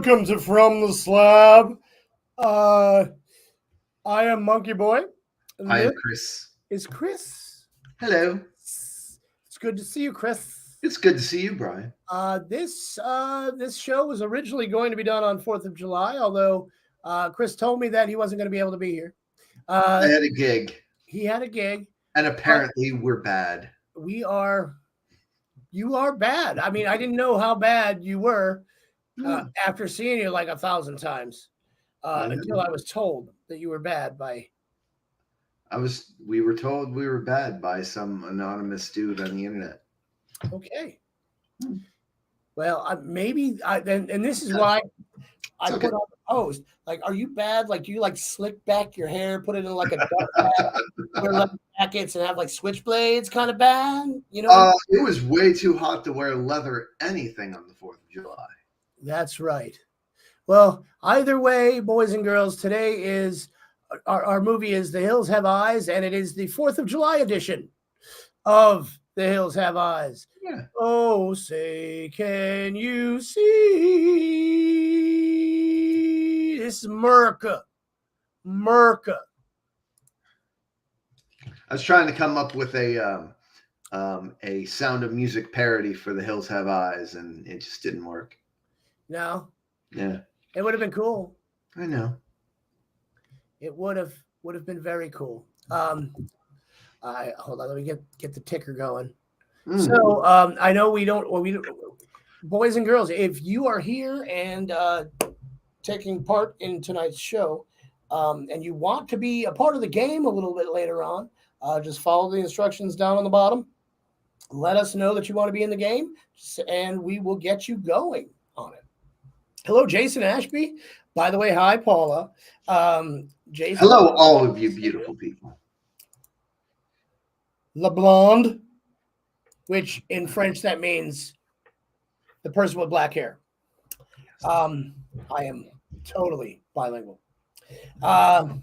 Welcome to From the Slab. I am Monkey Boy. And I am this Chris. is Chris. Hello. It's good to see you, Chris. It's good to see you, Brian. This show was originally going to be done on 4th of July, although Chris told me that he wasn't going to be able to be here. I had a gig. He had a gig. And apparently we're bad. You are bad. I mean, I didn't know how bad you were after seeing you like 1,000 times until I was told that you were bad by. We were told we were bad by some anonymous dude on the internet. Okay. Well, and this is why I put on the post. Like, are you bad? Like, do you like slick back your hair, put it in like a duck bag, wear leather jackets, and have like switchblades? Kind of bad, you know? It was way too hot to wear leather anything on the 4th of July. That's right. Well, either way, boys and girls, today is our movie is The Hills Have Eyes, and it is the 4th of July edition of The Hills Have Eyes. Yeah. Oh, say, can you see? This is Merca. I was trying to come up with a Sound of Music parody for The Hills Have Eyes, and it just didn't work. No. Yeah. It would have been cool. I know. It would have been very cool. Hold on, let me get the ticker going. So I know we don't, boys and girls, if you are here and taking part in tonight's show, and you want to be a part of the game a little bit later on, just follow the instructions down on the bottom. Let us know that you want to be in the game, and we will get you going on it. Hello, Jason Ashby. By the way, hi, Paula. Jason. Hello, all of you beautiful people. La Blonde, which in French that means the person with black hair. I am totally bilingual. Tonight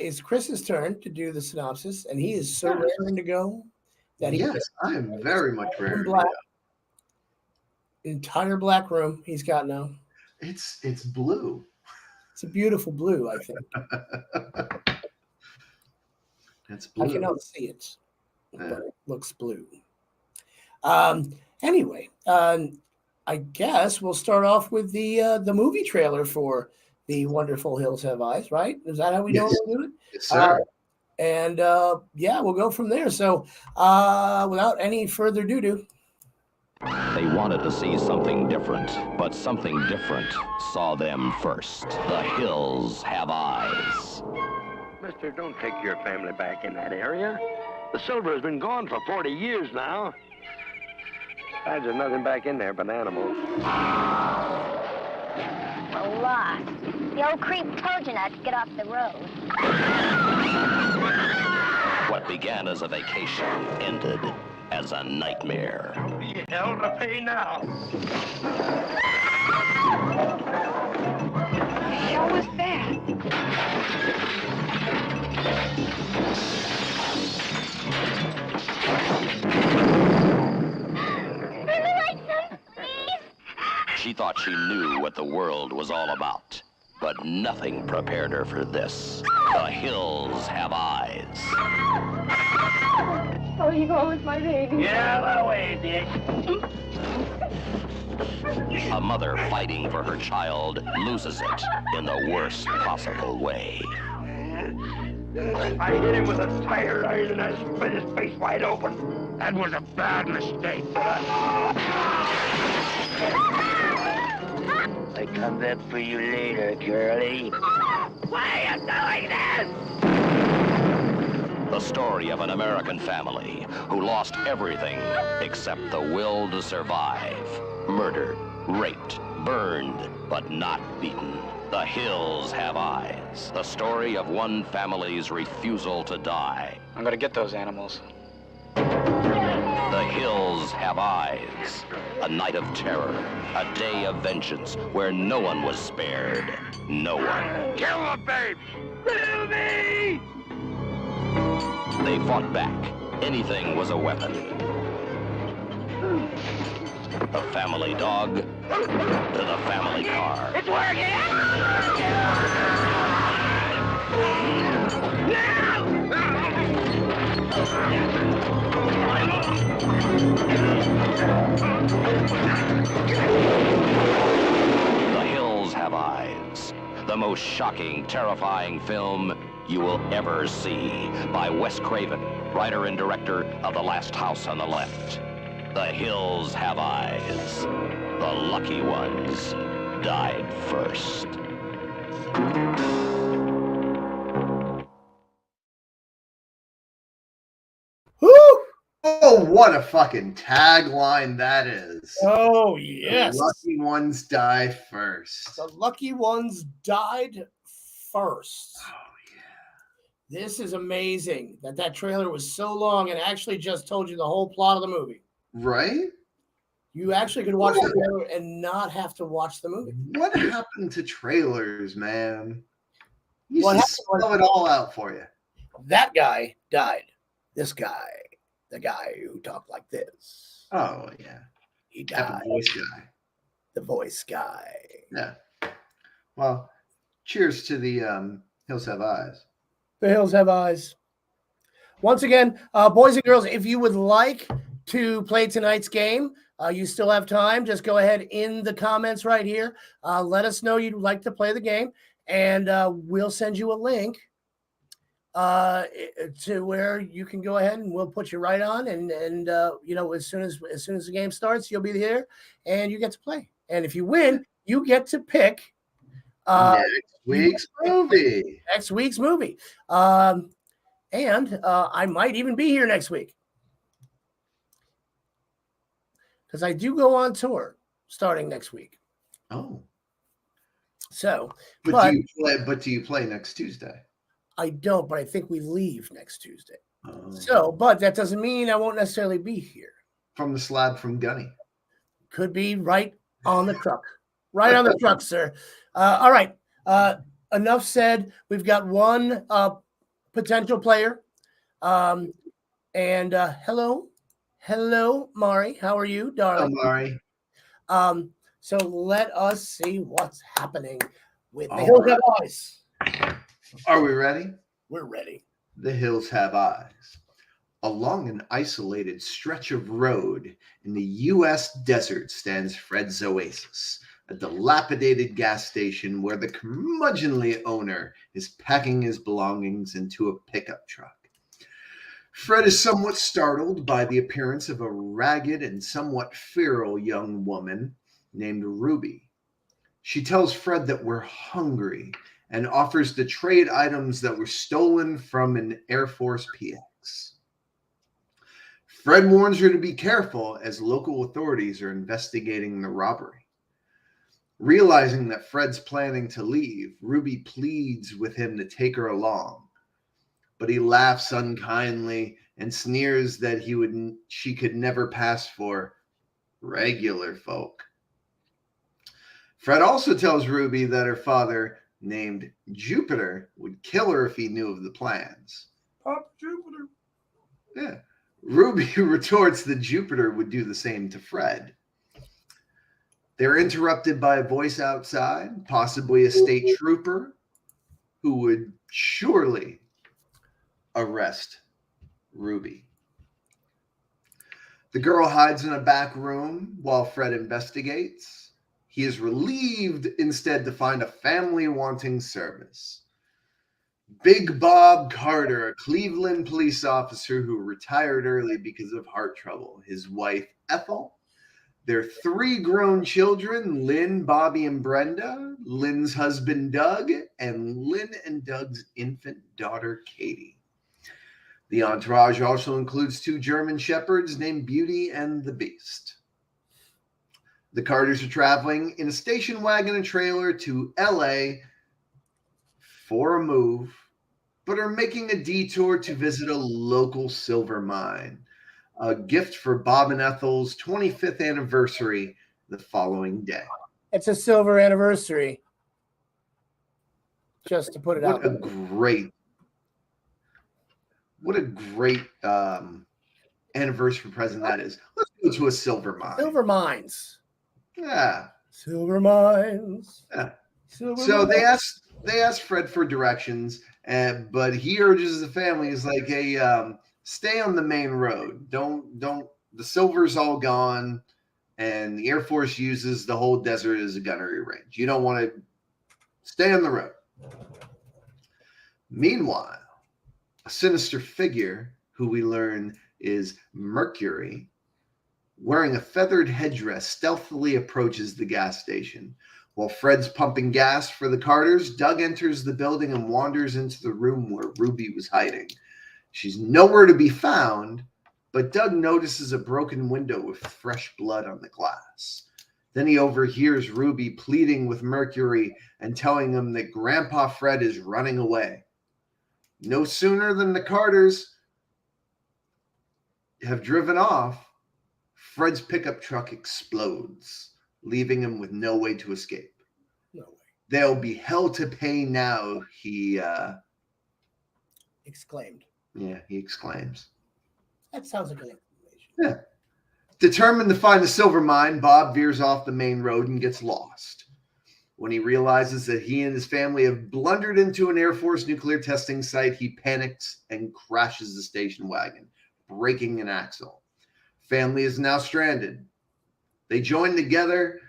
is Chris's turn to do the synopsis, and he is so raring to go that I am very much raring to go. go. Entire black room he's got now. It's blue. It's a beautiful blue, I think. That's blue. I cannot see it, but it looks blue. Anyway, I guess we'll start off with the movie trailer for The Wonderful Hills Have Eyes, right? Is that how we normally do it? Yes, sir. We'll go from there. So without any further ado. They wanted to see something different, but something different saw them first. The Hills Have Eyes. Mister, don't take your family back in that area. The silver has been gone for 40 years now. Besides, there's nothing back in there but animals. We're lost. The old creep told you not to get off the road. What began as a vacation ended as a nightmare. You hell to pay now. How was that? Turn the lights on, please. She thought she knew what the world was all about, but nothing prepared her for this. The Hills Have Eyes. Oh, you go with my baby. Get out of the way, bitch. A mother fighting for her child loses it in the worst possible way. I hit him with a tire iron and I split his face wide open. That was a bad mistake. I come back for you later, girlie. Why are you doing this? The story of an American family who lost everything except the will to survive. Murdered, raped, burned, but not beaten. The Hills Have Eyes. The story of one family's refusal to die. I'm gonna get those animals. The Hills Have Eyes. A night of terror. A day of vengeance where no one was spared. No one. Kill the babe! Kill me! They fought back. Anything was a weapon. the family dog to the family car. It's working! The Hills Have Eyes, the most shocking, terrifying film you will ever see, by Wes Craven, writer and director of The Last House on the Left. The Hills Have Eyes. The lucky ones died first. Woo! Oh, what a fucking tagline that is. Oh, The yes. lucky ones die first. The lucky ones died first. Oh, This is amazing that trailer was so long and actually just told you the whole plot of the movie. right? You actually could watch the trailer and not have to watch the movie. What happened to trailers, man? You What used to happened was- spell it all out for you. That guy died. This guy, the guy who talked like this, Oh, yeah. he That died. voice guy. The voice guy. Yeah. Well, cheers to the Hills Have Eyes. The Hills Have Eyes. Once again, boys and girls, if you would like to play tonight's game, you still have time. Just go ahead in the comments right here. Let us know you'd like to play the game, and we'll send you a link to where you can go ahead and we'll put you right on. And you know, as soon as the game starts, you'll be here and you get to play. And if you win, you get to pick Next week's movie. next week's movie. And I might even be here next week because I do go on tour starting next week. Oh. So, But do you play next Tuesday? I don't, but I think we leave next Tuesday. Oh. So, but that doesn't mean I won't necessarily be here. From the slab from Gunny. Could be right on the truck. Right on the truck, sir. All right. Enough said. We've got one potential player. And hello, Mari. How are you, darling? Mari. So let us see what's happening with the All Hills right. Have Eyes. Are we ready? We're ready. The Hills Have Eyes. Along an isolated stretch of road in the U.S. desert stands Fred's Oasis, a dilapidated gas station where the curmudgeonly owner is packing his belongings into a pickup truck. Fred is somewhat startled by the appearance of a ragged and somewhat feral young woman named Ruby. She tells Fred that we're hungry and offers to trade items that were stolen from an Air Force PX. Fred warns her to be careful as local authorities are investigating the robbery. Realizing that Fred's planning to leave, Ruby pleads with him to take her along, but he laughs unkindly and sneers that she could never pass for regular folk. Fred also tells Ruby that her father, named Jupiter, would kill her if he knew of the plans. Pop Jupiter. Yeah. Ruby retorts that Jupiter would do the same to Fred. They're interrupted by a voice outside, possibly a state trooper, who would surely arrest Ruby. The girl hides in a back room while Fred investigates. He is relieved instead to find a family wanting service. Big Bob Carter, a Cleveland police officer who retired early because of heart trouble, his wife Ethel, their 3 grown children, Lynn, Bobby, and Brenda, Lynn's husband Doug, and Lynn and Doug's infant daughter Katie. The entourage also includes 2 German shepherds named Beauty and the Beast. The Carters are traveling in a station wagon and trailer to LA for a move, but are making a detour to visit a local silver mine, a gift for Bob and Ethel's 25th anniversary the following day. It's a silver anniversary. Just to put it out. What a great anniversary present that is. Let's go to a silver mine. Silver mines. Yeah. Silver mines. Yeah. Silver So mines. they ask Fred for directions, but he urges the family is like, hey, stay on the main road. Don't. The silver's all gone, and the Air Force uses the whole desert as a gunnery range. You don't want to stay on the road. Meanwhile, a sinister figure who we learn is Mercury, wearing a feathered headdress, stealthily approaches the gas station. While Fred's pumping gas for the Carters, Doug enters the building and wanders into the room where Ruby was hiding. She's nowhere to be found, but Doug notices a broken window with fresh blood on the glass. Then he overhears Ruby pleading with Mercury and telling him that Grandpa Fred is running away. No sooner than the Carters have driven off, Fred's pickup truck explodes, leaving him with no way to escape. No way. There'll be hell to pay now, he Exclaimed. Yeah, he exclaims. That sounds like an explanation. Yeah. Determined to find the silver mine, Bob veers off the main road and gets lost. When he realizes that he and his family have blundered into an Air Force nuclear testing site, he panics and crashes the station wagon, breaking an axle. Family is now stranded. They join together,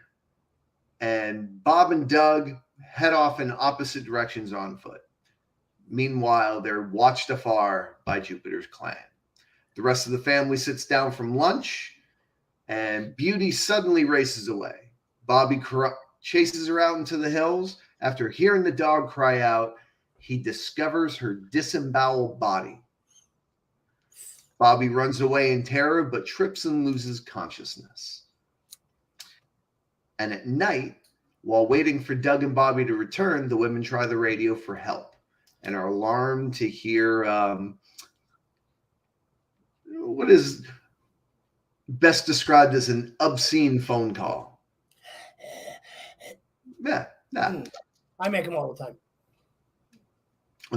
and Bob and Doug head off in opposite directions on foot. Meanwhile, they're watched afar by Jupiter's clan. The rest of the family sits down from lunch, and Beauty suddenly races away. Bobby chases her out into the hills. After hearing the dog cry out, he discovers her disemboweled body. Bobby runs away in terror, but trips and loses consciousness. And at night, while waiting for Doug and Bobby to return, the women try the radio for help and are alarmed to hear what is best described as an obscene phone call. Yeah. I make them all the time.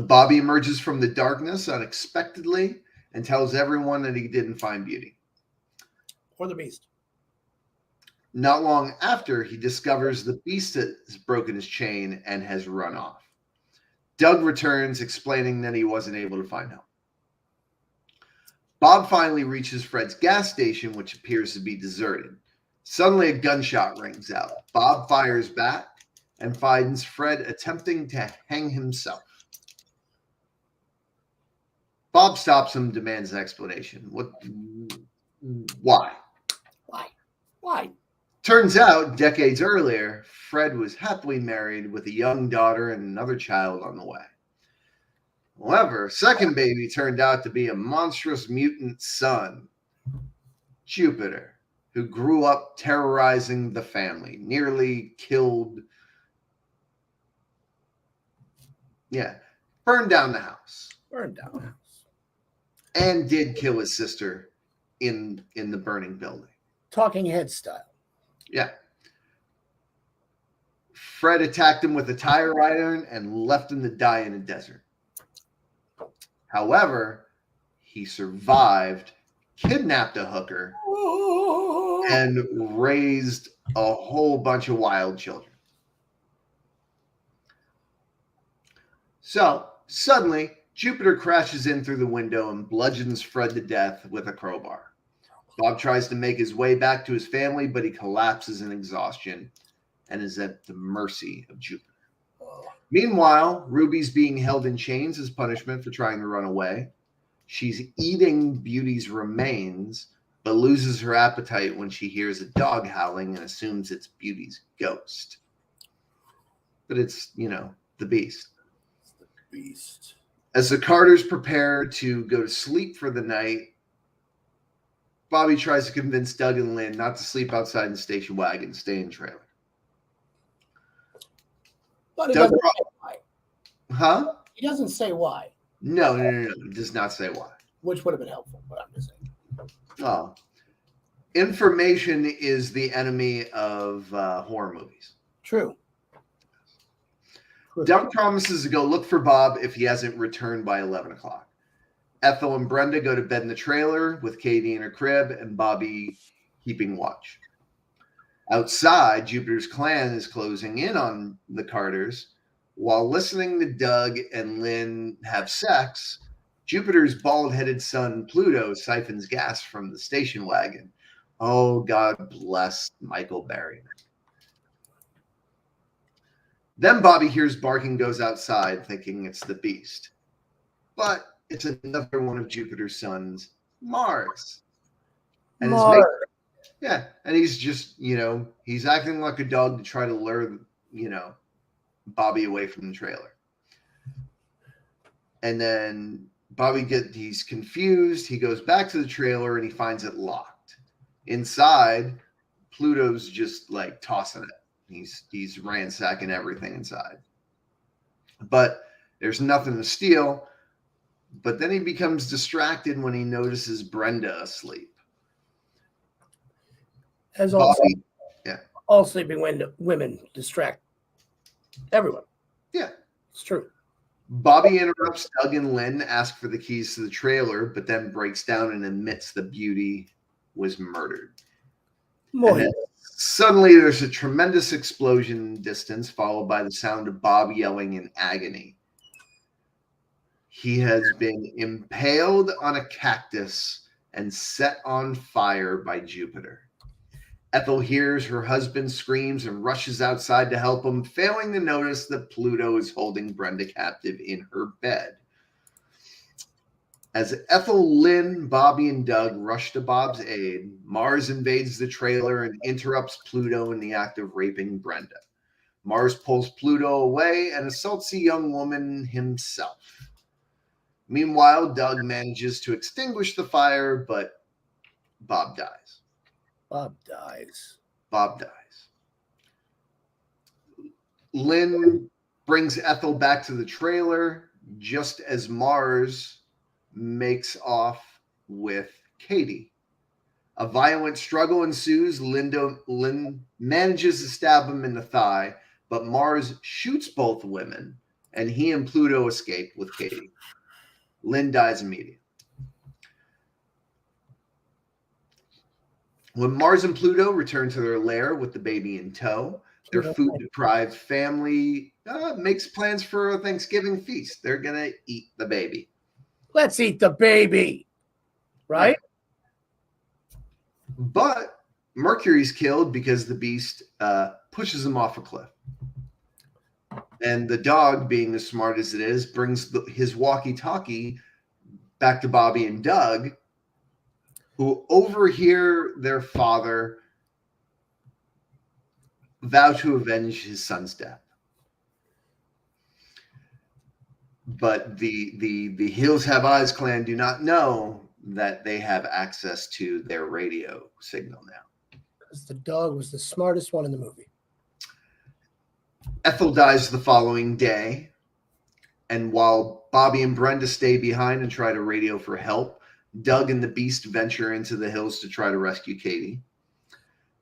Bobby emerges from the darkness unexpectedly and tells everyone that he didn't find Beauty. Or the beast. Not long after, he discovers the beast has broken his chain and has run off. Doug returns, explaining that he wasn't able to find help. Bob finally reaches Fred's gas station, which appears to be deserted. Suddenly, a gunshot rings out. Bob fires back and finds Fred attempting to hang himself. Bob stops him, demands an explanation. Why? Why? Turns out, decades earlier, Fred was happily married with a young daughter and another child on the way. However, second baby turned out to be a monstrous mutant son, Jupiter, who grew up terrorizing the family, nearly killed. Burned down the house. And did kill his sister in the burning building. Talking head style. Yeah. Fred attacked him with a tire iron and left him to die in a desert. However, he survived, kidnapped a hooker, and raised a whole bunch of wild children. So, suddenly, Jupiter crashes in through the window and bludgeons Fred to death with a crowbar. Bob tries to make his way back to his family, but he collapses in exhaustion and is at the mercy of Jupiter. Meanwhile, Ruby's being held in chains as punishment for trying to run away. She's eating Beauty's remains, but loses her appetite when she hears a dog howling and assumes it's Beauty's ghost. But it's, the beast. It's the beast. As the Carters prepare to go to sleep for the night, Bobby tries to convince Doug and Lynn not to sleep outside in the station wagon, stay in the trailer. But he doesn't say why. Huh? He doesn't say why. No. He does not say why. Which would have been helpful, but I'm just saying. Oh. Information is the enemy of horror movies. True. Doug promises to go look for Bob if he hasn't returned by 11 o'clock. Ethel and Brenda go to bed in the trailer with Katie in her crib and Bobby keeping watch. Outside, Jupiter's clan is closing in on the Carters. While listening to Doug and Lynn have sex, Jupiter's bald-headed son Pluto siphons gas from the station wagon. Oh, God bless Michael Berryman. Then Bobby hears barking, goes outside, thinking it's the beast. But it's another one of Jupiter's sons, Mars. And Mars. and he's just, he's acting like a dog to try to lure, Bobby away from the trailer. And then he's confused. He goes back to the trailer and he finds it locked. Inside, Pluto's just like tossing it. He's ransacking everything inside. But there's nothing to steal. But then he becomes distracted when he notices Brenda asleep. As all sleeping women distract everyone. Yeah. It's true. Bobby interrupts Doug and Lynn, asks for the keys to the trailer, but then breaks down and admits the beauty was murdered. And then suddenly there's a tremendous explosion in the distance, followed by the sound of Bob yelling in agony. He has been impaled on a cactus and set on fire by Jupiter. Ethel hears her husband screams and rushes outside to help him, failing to notice that Pluto is holding Brenda captive in her bed. As Ethel, Lynn, Bobby, and Doug rush to Bob's aid, Mars invades the trailer and interrupts Pluto in the act of raping Brenda. Mars pulls Pluto away and assaults a young woman himself. Meanwhile, Doug manages to extinguish the fire, but Bob dies. Bob dies. Lynn brings Ethel back to the trailer just as Mars makes off with Katie. A violent struggle ensues. Lynn manages to stab him in the thigh, but Mars shoots both women, and he and Pluto escape with Katie. Lynn dies immediately. When Mars and Pluto return to their lair with the baby in tow, their food-deprived family makes plans for a Thanksgiving feast. They're going to eat the baby. Let's eat the baby, right? But Mercury's killed because the beast pushes him off a cliff. And the dog, being as smart as it is, brings his walkie-talkie back to Bobby and Doug, who overhear their father vow to avenge his son's death. But the Hills Have Eyes clan do not know that they have access to their radio signal now. Because the dog was the smartest one in the movie. Ethel dies the following day, and while Bobby and Brenda stay behind and try to radio for help, Doug and the Beast venture into the hills to try to rescue Katie.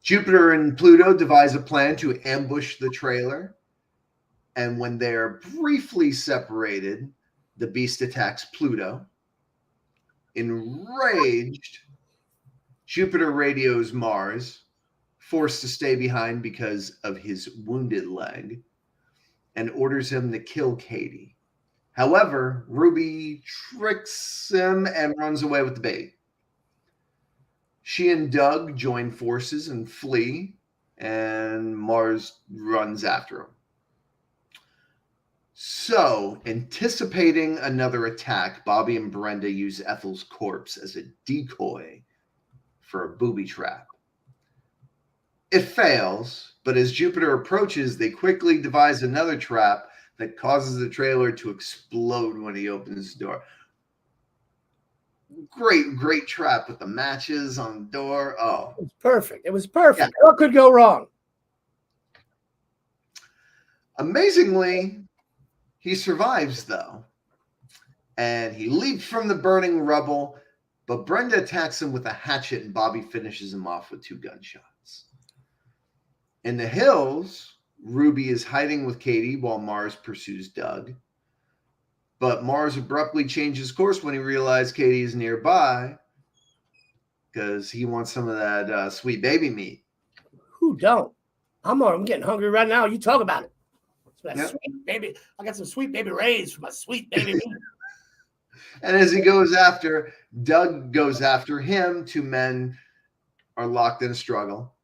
Jupiter and Pluto devise a plan to ambush the trailer, and when they're briefly separated, the Beast attacks Pluto. Enraged, Jupiter radios Mars, forced to stay behind because of his wounded leg, and orders him to kill Katie. However, Ruby tricks him and runs away with the baby. She and Doug join forces and flee, and Mars runs after him. So, anticipating another attack, Bobby and Brenda use Ethel's corpse as a decoy for a booby trap. It fails, but as Jupiter approaches, they quickly devise another trap that causes the trailer to explode when he opens the door. Great trap with the matches on the door. Oh, it was perfect. Yeah. What could go wrong? Amazingly, he survives, though, and he leaps from the burning rubble, but Brenda attacks him with a hatchet, and Bobby finishes him off with 2 gunshots. In the hills, Ruby is hiding with Katie while Mars pursues Doug. But Mars abruptly changes course when he realizes Katie is nearby because he wants some of that sweet baby meat. Who don't? I'm getting hungry right now. You talk about it. That Yep. sweet baby. I got some sweet baby rays for my sweet baby meat. And as Doug goes after him, two men are locked in a struggle.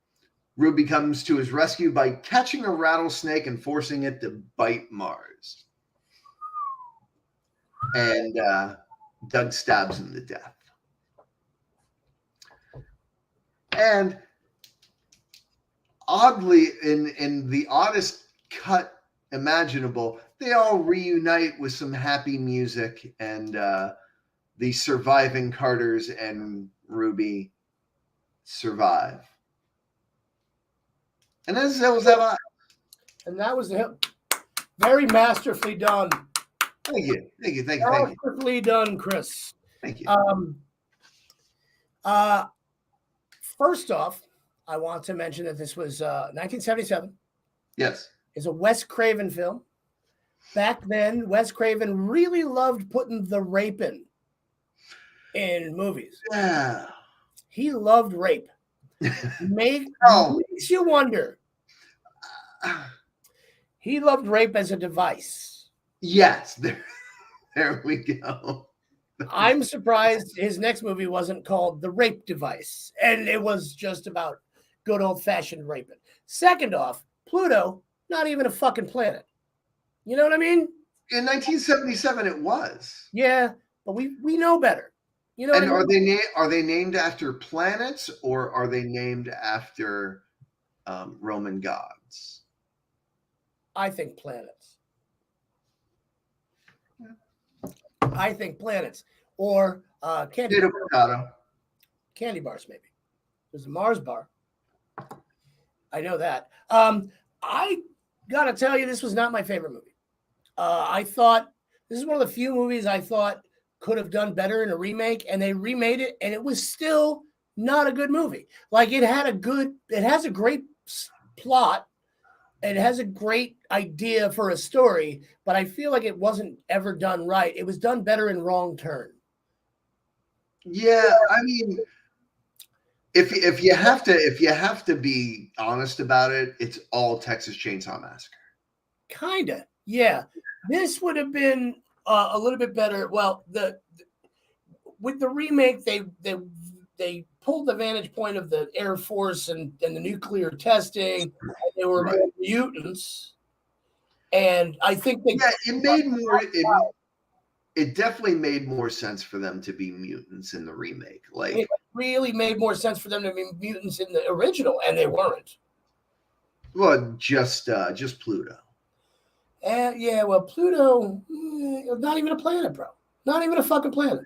Ruby comes to his rescue by catching a rattlesnake and forcing it to bite Mars. And Doug stabs him to death. And oddly, in the oddest cut imaginable, they all reunite with some happy music, and the surviving Carters and Ruby survive. And that was that. And that was very masterfully done. Thank you. Masterfully done, Chris. Thank you. First off, I want to mention that this was 1977. Yes. It's a Wes Craven film. Back then, Wes Craven really loved putting the rape in movies. Yeah. He loved rape. Makes you wonder. He loved rape as a device. Yes. There we go. I'm surprised his next movie wasn't called The Rape Device, and it was just about good old-fashioned raping. Second off, Pluto, not even a fucking planet. You know what I mean? In 1977, it was. Yeah, but we know better. You know. And are they named after planets, or are they named after Roman gods? I think planets. I think planets or candy bars, maybe. There's a Mars bar. I know that. I gotta tell you, this was not my favorite movie. I thought this is one of the few movies I thought could have done better in a remake, and they remade it, and it was still not a good movie. Like it has a great plot. It has a great idea for a story, but I feel like it wasn't ever done right. It was done better in Wrong Turn. Yeah, I mean, if you have to be honest about it, it's all Texas Chainsaw Massacre. Kinda, yeah. This would have been a little bit better. Well, with the remake, they pulled the vantage point of the Air Force and the nuclear testing. They were mutants, and I think it made more. It definitely made more sense for them to be mutants in the remake. Like it really made more sense for them to be mutants in the original, and they weren't. Well, just Pluto. Well, Pluto, not even a planet, bro. Not even a fucking planet.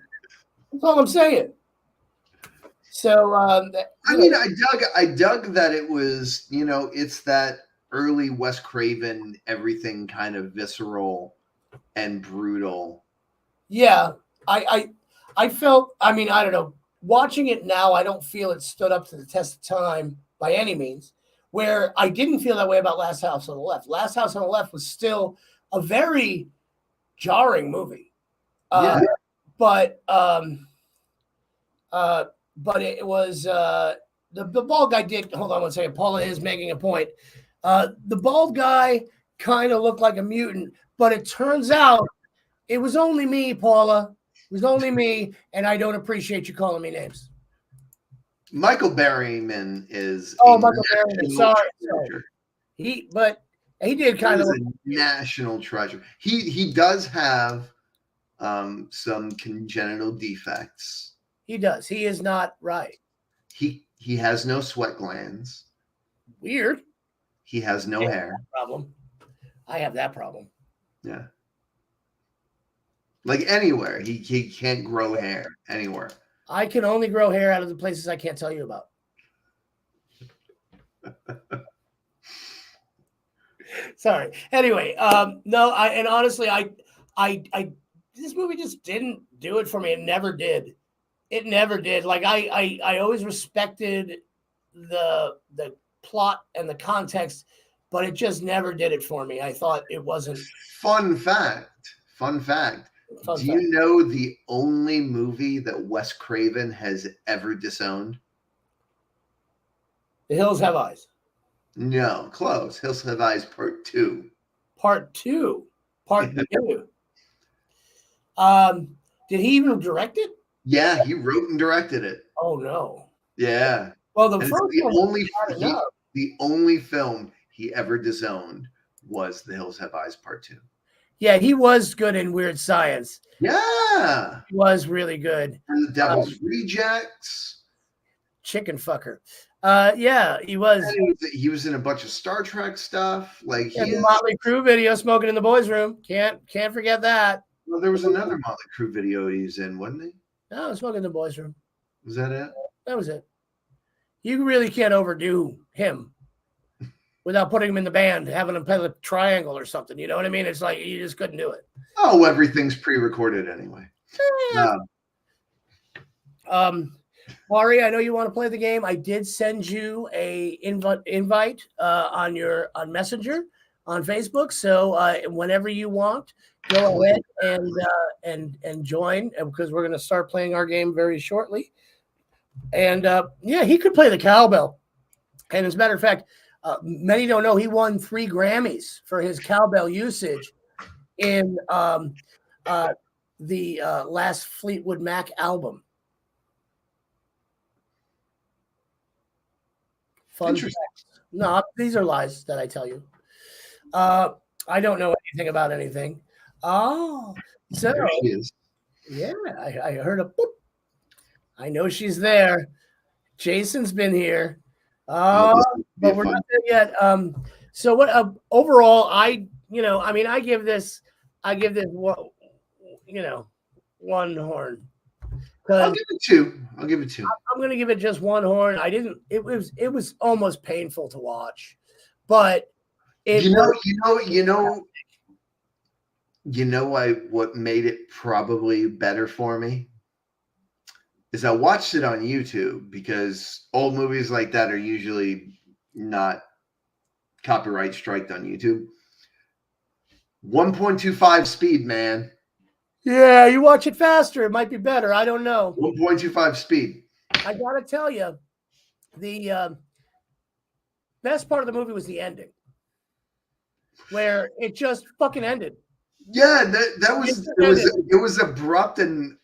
That's all I'm saying. So, I dug that it was, it's that early Wes Craven, everything kind of visceral and brutal. Yeah, I felt, I don't know, watching it now, I don't feel it stood up to the test of time by any means, where I didn't feel that way about Last House on the Left. Last House on the Left was still a very jarring movie. But it was the bald guy did. Hold on one second. Paula is making a point. The bald guy kind of looked like a mutant, but it turns out it was only me, Paula. It was only me, and I don't appreciate you calling me names. Michael Berryman is Michael Berryman. Sorry. He did kind of a national treasure. He does have some congenital defects. He does. He is not right. He has no sweat glands. Weird. He has no hair. Problem. I have that problem. Yeah. Like anywhere. He can't grow hair anywhere. I can only grow hair out of the places I can't tell you about. Sorry. Anyway, no, honestly, this movie just didn't do it for me. It never did. It never did. Like I always respected the plot and the context, but it just never did it for me. I thought it wasn't. Fun fact. Fun Do fact. you know the only movie that Wes Craven has ever disowned? The Hills Have Eyes. No, close. Hills Have Eyes Part 2. Part 2. Part 2. Did he even direct it? Yeah, he wrote and directed it. Oh no. Yeah. Well, the And first it's one was bad enough. the only film he ever disowned was The Hills Have Eyes Part 2. Yeah, he was good in Weird Science. Yeah. He was really good. And The Devil's Rejects. Chicken fucker. Yeah, he was. And he was in a bunch of Star Trek stuff. Like And he the is, Motley Crue video, Smoking in the Boys' Room. Can't forget that. well, there was another Motley Crue video he's in, wasn't he? No, Smoking in the Boys' Room. Was that it? That was it. You really can't overdo him without putting him in the band, having him play the triangle or something. You know what I mean? It's like you just couldn't do it. Oh, everything's pre-recorded anyway. Maury, I know you want to play the game. I did send you a invite on Messenger on Facebook. So whenever you want, go ahead and join, because we're going to start playing our game very shortly. And yeah, he could play the cowbell. And as a matter of fact, many don't know he won 3 Grammys for his cowbell usage in the last Fleetwood Mac album. Fun facts. No, these are lies that I tell you. I don't know anything about anything. Oh, so There she is. yeah, I heard a boop. I know she's there. Jason's been here. But we're not there yet. So what overall I give this one, one horn. I'll give it 2. I'll give it 2. I'm going to give it just one horn. It was almost painful to watch, but what made it probably better for me is I watched it on YouTube, because old movies like that are usually not copyright striked on YouTube. 1.25 speed, man. Yeah, you watch it faster. It might be better. I don't know. 1.25 speed. I got to tell you, the best part of the movie was the ending, where it just fucking ended. Yeah, it was abrupt, and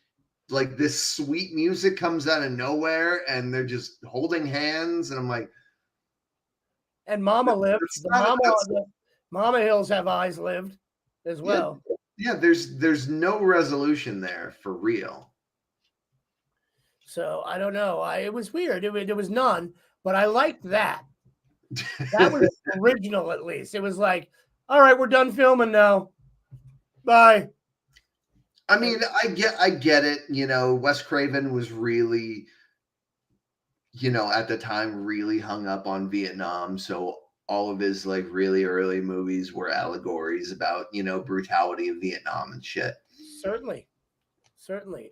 like this sweet music comes out of nowhere, and they're just holding hands, and I'm like, and Mama lived. Mama Hills Have Eyes lived as well. Yeah, there's no resolution there for real. So I don't know. It was weird. There was none, but I liked that. That was original, at least. It was like, all right, we're done filming now. Bye. I mean, I get it. Wes Craven was really, at the time, really hung up on Vietnam. So all of his like really early movies were allegories about, brutality of Vietnam and shit. Certainly.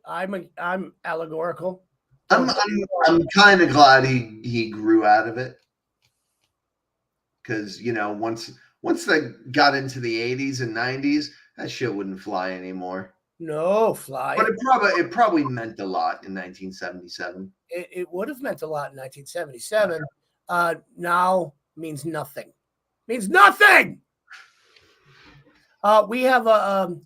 I'm allegorical. I'm kind of glad he grew out of it, because once they got into the 80s and 90s, that shit wouldn't fly anymore. No, fly. But it probably meant a lot in 1977. It would have meant a lot in 1977. Now means nothing. Means nothing. We have a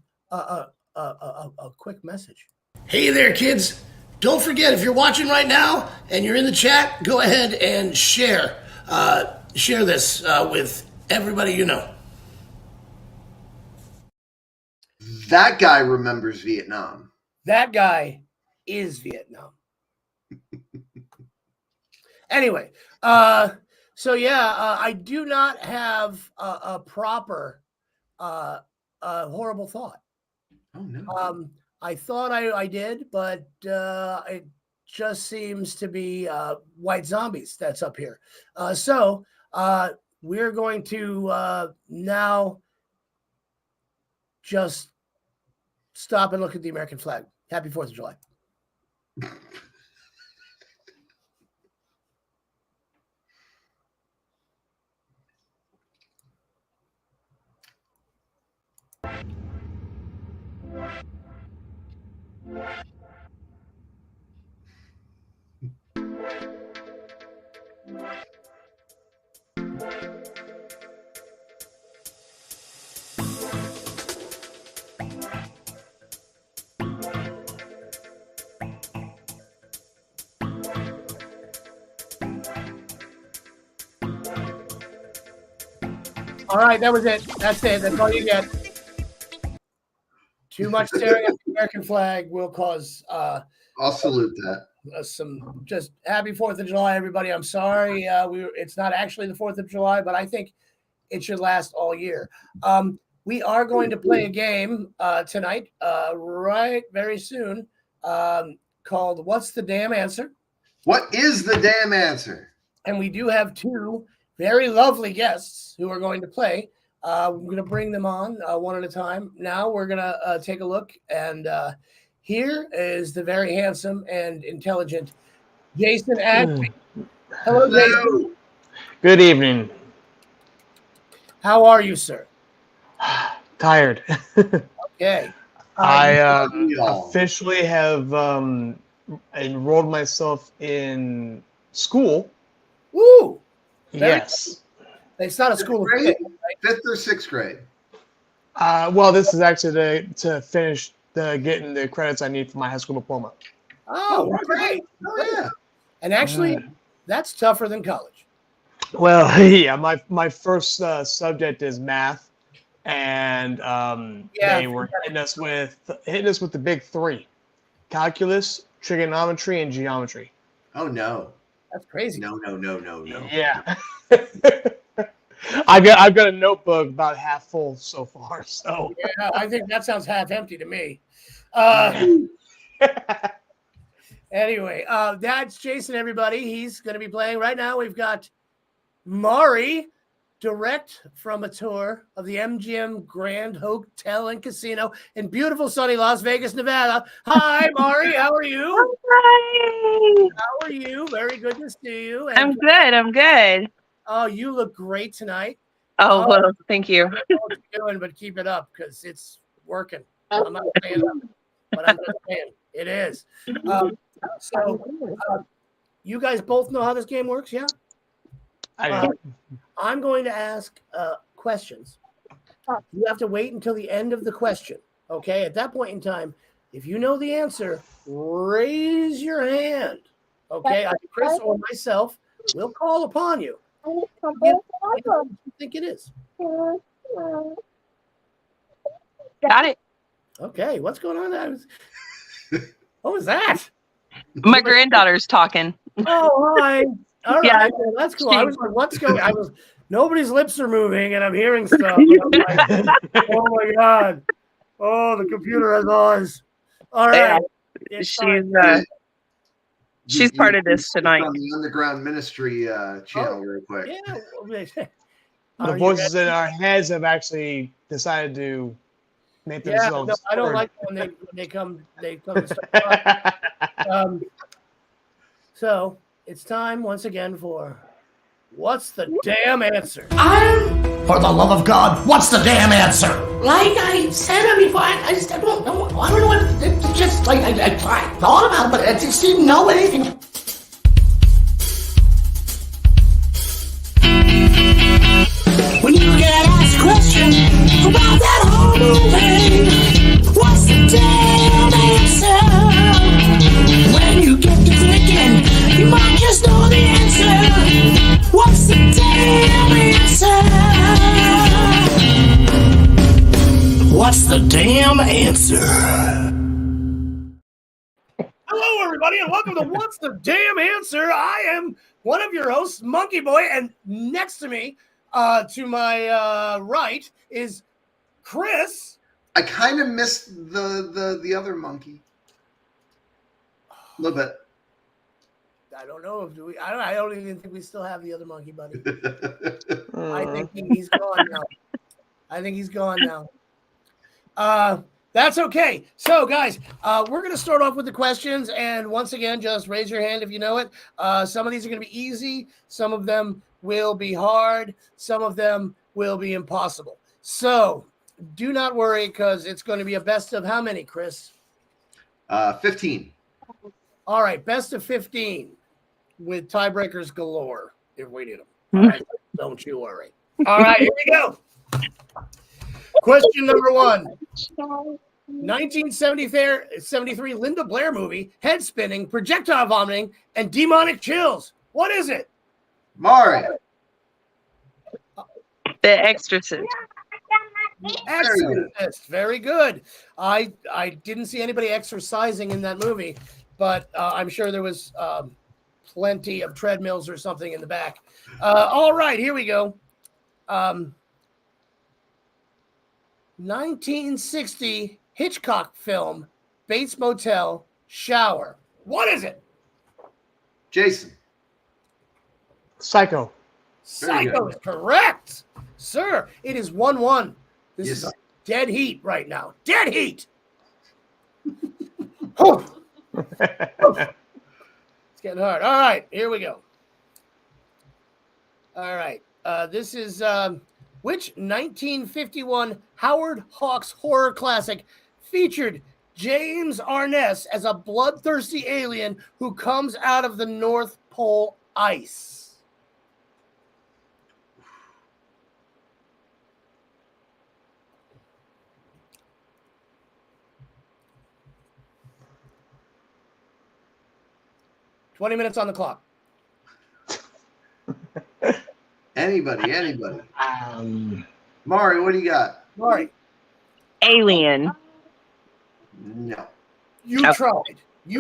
quick message. Hey there, kids. Don't forget, if you're watching right now and you're in the chat, go ahead and share this with everybody you know. That guy remembers Vietnam. That guy is Vietnam. Anyway, so yeah, I do not have a proper horrible thought. Oh no. I thought I did, but it just seems to be white zombies that's up here. So we're going to now just stop and look at the American flag. Happy 4th of July. All right, that was it. That's it. That's all you get. Too much staring at the American flag will cause I'll salute that. some just happy 4th of July, everybody. I'm sorry. It's not actually the 4th of July, but I think it should last all year. We are going to play a game tonight, right very soon, called What's the Damn Answer? What is the damn answer? And we do have 2 very lovely guests who are going to play. We're going to bring them on one at a time. Now we're going to take a look. And here is the very handsome and intelligent Jason Agnew. Hello, Jason. Good evening. How are you, sir? Tired. Okay. I officially have enrolled myself in school. Woo! Yes. It's not a school of Grade? faith, right? 5th or 6th grade? Well, this is actually to finish getting the credits I need for my high school diploma. Oh, great. Oh, yeah. And actually, that's tougher than college. Well, yeah, my first subject is math, and they were hitting us with the big 3: calculus, trigonometry, and geometry. Oh, no. That's crazy. No. Yeah. I've got a notebook about half full so far. So Yeah, I think that sounds half empty to me. Anyway, that's Jason, everybody. He's going to be playing right now. We've got Mari, direct from a tour of the MGM Grand Hotel and Casino in beautiful sunny Las Vegas, Nevada. Hi, Mari. How are you? Hi. How are you? Very good to see you. And, I'm good. I'm good. oh, you look great tonight. Oh, well, thank you. I don't know what you're doing, but keep it up because it's working. I'm not saying that, but I'm just saying it is. You guys both know how this game works, yeah? I'm going to ask questions. You have to wait until the end of the question, okay? At that point in time, if you know the answer, raise your hand, okay? Either Chris or myself will call upon you. What do you think it is? Got it. Okay, what's going on there? What was that? My granddaughter's talking. Oh, hi. All right, Yeah. well, that's cool. I was like, what's going on? Nobody's lips are moving, and I'm hearing stuff. And I'm like, oh, my God. Oh, the computer has eyes. All right. Yeah. She's part of this tonight. On the Underground Ministry channel real quick. Yeah. the voices in our heads have actually decided to make themselves. No, I don't like when they come to start. So it's time once again for What's the Damn Answer? For the love of God, what's the damn answer? Like I said before, I just don't know. I don't know what. It's just like I thought about it, but I just didn't know anything. When you get asked a question about that whole movie, what's the damn answer? When you get to thinking, you might just know the answer. What's the damn answer? What's the damn answer? Hello, everybody, and welcome to What's the Damn Answer? I am one of your hosts, Monkey Boy, and next to me, to my right, is Chris. I kind of missed the other monkey. A little bit. I don't know if we. I don't even think we still have the other monkey buddy. I think he's gone now. That's okay. So, guys, we're going to start off with the questions. And once again, just raise your hand if you know it. Some of these are going to be easy. Some of them will be hard. Some of them will be impossible. So do not worry because it's going to be a best of how many, Chris? 15. All right, best of 15 with tiebreakers galore if we need them. All right, don't you worry. All right, here we go. Question number 1. 1973 Linda Blair movie, head spinning, projectile vomiting, and demonic chills. What is it? Mari. The Exorcist. Exorcist. Very good. I didn't see anybody exercising in that movie, but I'm sure there was plenty of treadmills or something in the back. All right, here we go. 1960 Hitchcock film, Bates Motel, Shower. What is it? Jason. Psycho. Psycho is correct, sir. It is 1-1. This is a dead heat right now. Dead heat. It's getting hard. All right, here we go. All right. This is which 1951 Howard Hawks horror classic featured James Arness as a bloodthirsty alien who comes out of the North Pole ice? $20 minutes on the clock. Anybody. Mari, what do you got? Mari. Alien. No. You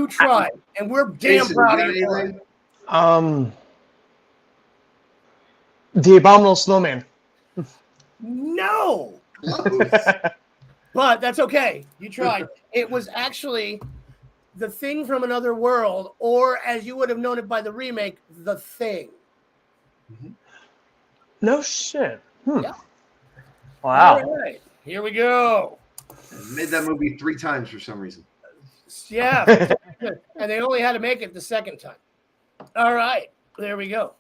tried. And we're damn Jason, proud you of you. The Abominable Snowman. No. Close. But that's okay. You tried. It was actually The Thing from Another World, or as you would have known it by the remake, The Thing. No shit. Yeah. Wow. All right. Here we go. I made that movie 3 times for some reason. Yeah. And they only had to make it the second time. All right. There we go.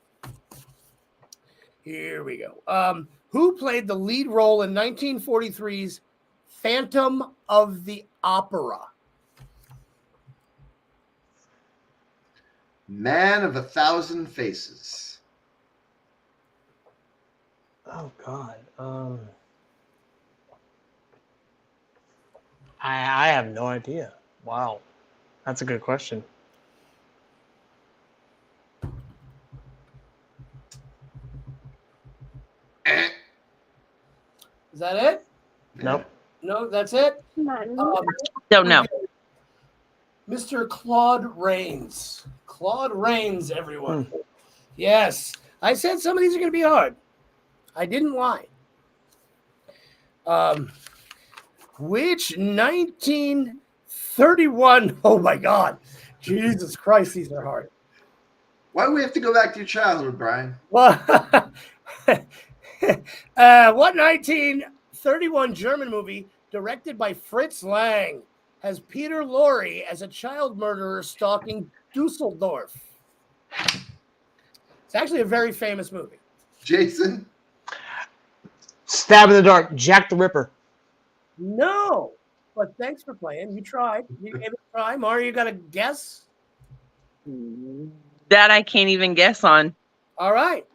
Here we go. Who played the lead role in 1943's Phantom of the Opera? Man of 1,000 Faces. Oh God. I have no idea. Wow. That's a good question. Is that it? Nope. No, that's it? Don't know. Mr. Claude Rains. Claude Rains, everyone. Yes. I said some of these are going to be hard. I didn't lie. Which 1931? Oh my God. Jesus Christ, these are hard. Why do we have to go back to your childhood, Brian? Well, what 1931 German movie directed by Fritz Lang has Peter Lorre as a child murderer stalking Dusseldorf? It's actually a very famous movie. Jason? Stab in the Dark. Jack the Ripper. No, but thanks for playing. You tried. You gave it a try. Mario, you got a guess? That I can't even guess on. All right.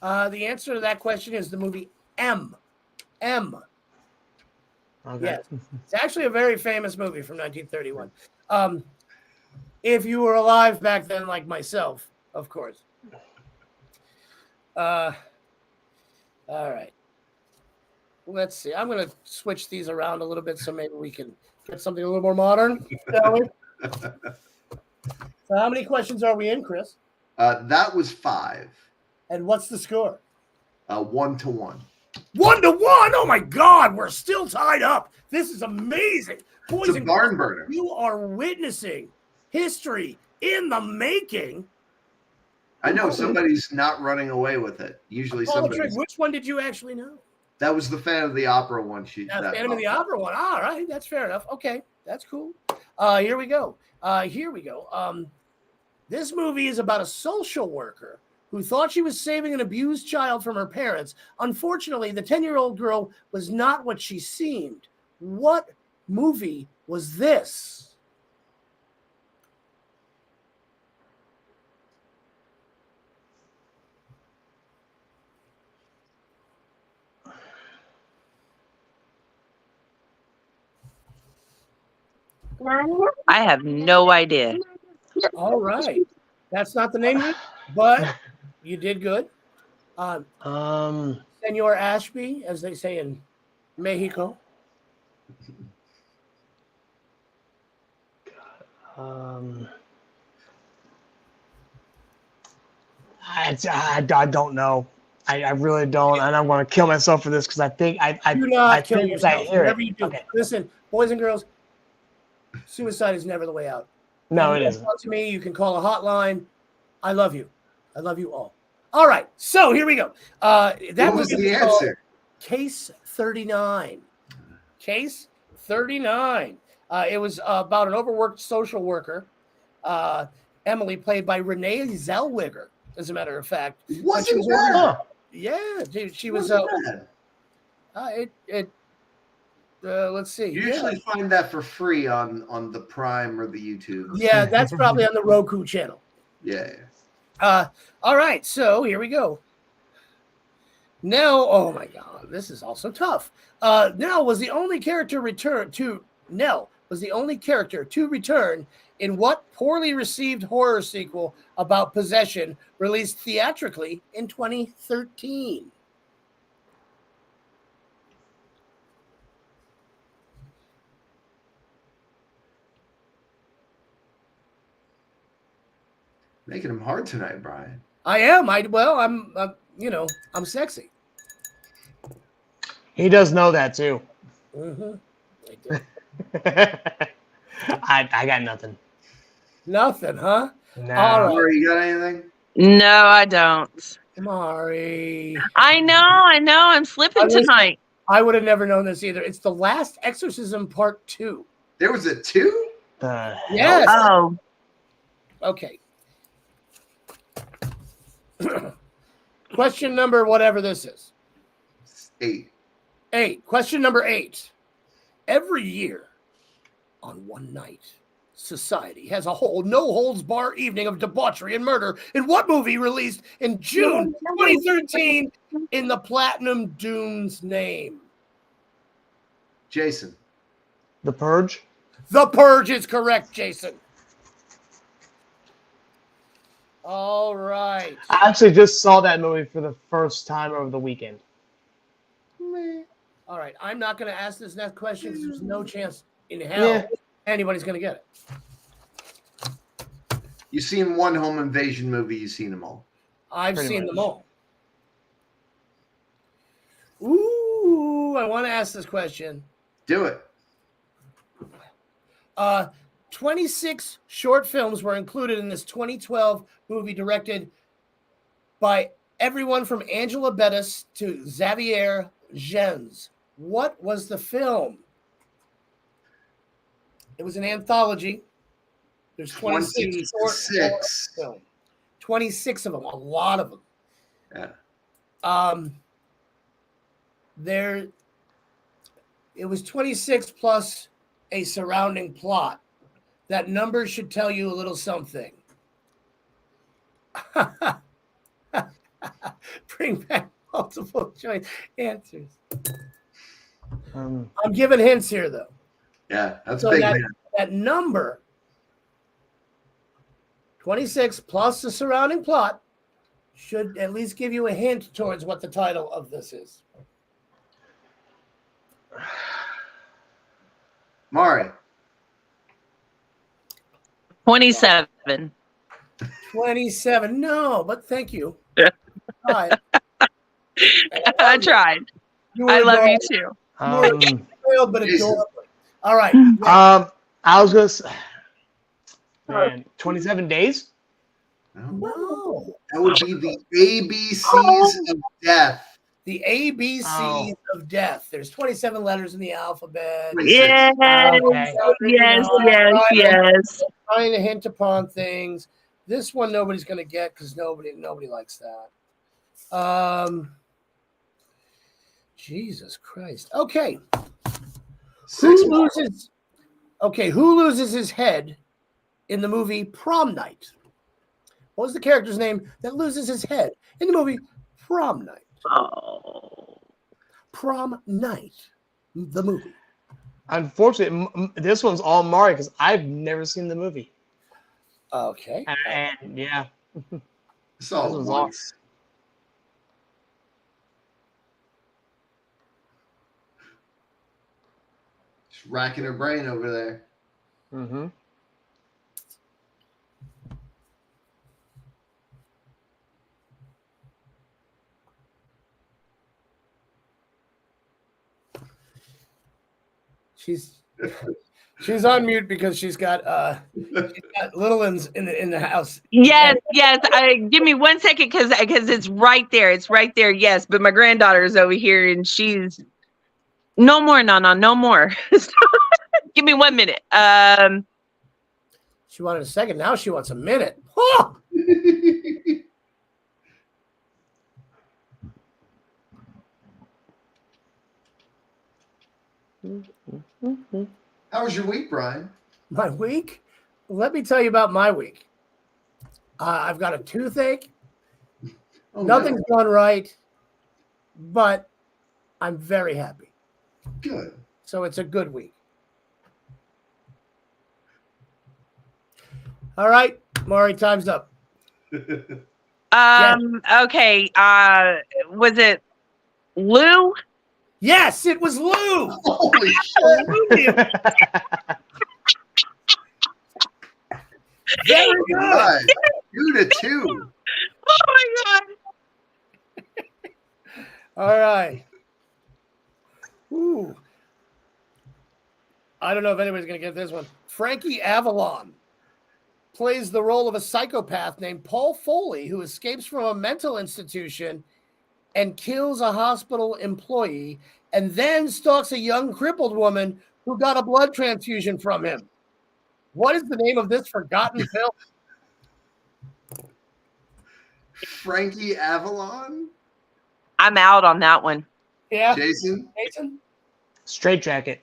The answer to that question is the movie M. Okay. Yes. It's actually a very famous movie from 1931. If you were alive back then, like myself, of course. All right. Let's see. I'm going to switch these around a little bit so maybe we can get something a little more modern. Shall we? So how many questions are we in, Chris? That was 5. And what's the score? 1-1. 1-1. Oh my God, we're still tied up. This is amazing. Boys It's a barn burner. You are witnessing history in the making. I know somebody's not running away with it. Usually somebody. Which one did you actually know? That was the Phantom of the Opera one. Phantom of the Opera one. All right, that's fair enough. Okay, that's cool. Here we go. This movie is about a social worker who thought she was saving an abused child from her parents. Unfortunately, the 10-year-old girl was not what she seemed. What movie was this? I have no idea. All right. That's not the name of it, but you did good. Senor Ashby, as they say in Mexico. I don't know. I really don't, and I'm going to kill myself for this because I think Do not I kill think yourself. I hear Whatever it. you do. Okay. Listen, boys and girls, suicide is never the way out. No, You it can isn't. talk to me. You can call a hotline. I love you. I love you all. All right. So here we go. That What was movie the called answer? Case 39. Case 39. It was about an overworked social worker, Emily, played by Renee Zellweger, as a matter of fact. Wasn't bad. Yeah, she was. Wasn't bad. Let's see. You usually find that for free on the Prime or the YouTube. Yeah, that's probably on the Roku channel. Yeah. All right, so here we go. Nell, oh my God, this is also tough. Nell was the only character to return in what poorly received horror sequel about possession released theatrically in 2013? Making him hard tonight, Brian. I am. I'm sexy. He does know that too. Mm-hmm. I got nothing. Nothing, huh? No. All right. Mari, you got anything? No, I don't. Mari. I know. I'm slipping tonight. I would have never known this either. It's The Last Exorcism Part 2. There was a 2? Yes. Oh. Okay. Question number whatever this is. 8. Question number 8. Every year on one night, society has a whole no-holds-bar evening of debauchery and murder in what movie released in June 2013 in the Platinum Dunes name? Jason. The Purge? The Purge is correct, Jason. All right. I actually just saw that movie for the first time over the weekend. All right. I'm not going to ask this next question because there's no chance in hell anybody's going to get it. You've seen one home invasion movie, you've seen them all. I've seen them all. Ooh, I want to ask this question. Do it. 26 short films were included in this 2012 movie directed by everyone from Angela Bettis to Xavier Gens. What was the film? It was an anthology. There's 26 short films. 26 of them, a lot of them. Yeah. It was 26 plus a surrounding plot. That number should tell you a little something. Bring back multiple choice answers. I'm giving hints here, though. Yeah, that's so big. That number, 26 plus the surrounding plot, should at least give you a hint towards what the title of this is. Mari. 27. 27. No, but thank you. I tried. I love you too. But adorable. All right. I was gonna say, man, 27 days. No. That would be the ABCs of death. The ABCs of death. There's 27 letters in the alphabet. Yes. Yes. Trying to hint upon things. This one nobody's going to get because nobody likes that. Jesus Christ. Okay. Who loses his head in the movie Prom Night? What was the character's name that loses his head in the movie Prom Night? Oh. Prom Night, the movie. Unfortunately, this one's all Mari because I've never seen the movie. Okay. And yeah. Saw it once. She's racking her brain over there. Mm-hmm. She's on mute because she's got little ones in the house. Yes. Give me 1 second because it's right there. It's right there. Yes, but my granddaughter's over here and she's no more. No more. Give me 1 minute. She wanted a second. Now she wants a minute. Oh! How was your week, Brian? My week? Let me tell you about my week. I've got a toothache. Oh, Nothing's gone right, but I'm very happy. Good. So it's a good week. All right, Maury, time's up. Okay. Was it Lou? Yes, it was Lou. Holy shit. Very good. Right. 2-2. Oh my God. All right. Ooh. I don't know if anybody's going to get this one. Frankie Avalon plays the role of a psychopath named Paul Foley who escapes from a mental institution and kills a hospital employee and then stalks a young crippled woman who got a blood transfusion from him. What is the name of this forgotten film? Frankie Avalon? I'm out on that one. Yeah. Jason? Straight Jacket.